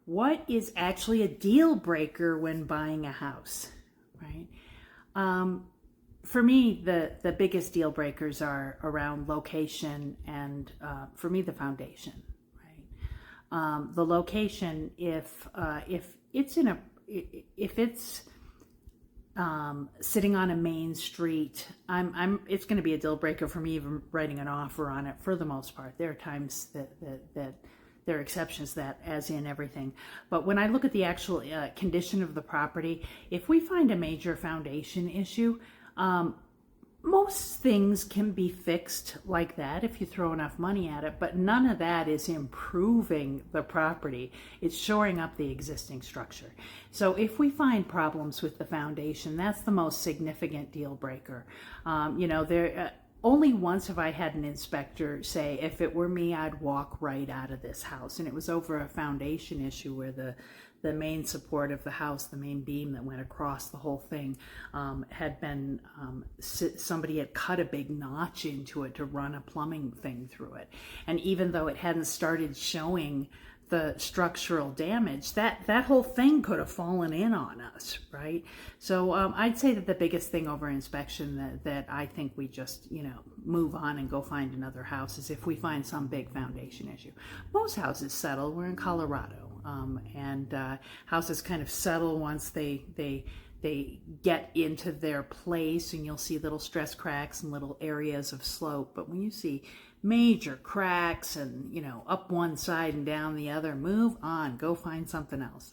what is actually a deal breaker when buying a house, right? For me, the biggest deal breakers are around location and, for me, the foundation, right? The location, if it's in a, if it's sitting on a main street, it's going to be a deal breaker for me even writing an offer on it for the most part. There are times that there are exceptions to that, as in everything. But when I look at the actual condition of the property, if we find a major foundation issue, most things can be fixed like that if you throw enough money at it, but none of that is improving the property. It's shoring up the existing structure. So if we find problems with the foundation, that's the most significant deal breaker. Only once have I had an inspector say, if it were me, I'd walk right out of this house. And it was over a foundation issue where the main support of the house, the main beam that went across the whole thing, had been, somebody had cut a big notch into it to run a plumbing thing through it. And even though it hadn't started showing the structural damage, that whole thing could have fallen in on us, right? So I'd say that the biggest thing over inspection that I think we just, move on and go find another house is if we find some big foundation issue. Most houses settle. We're in Colorado, and houses kind of settle once they get into their place, and you'll see little stress cracks and little areas of slope. But when you see major cracks and, up one side and down the other, move on, go find something else.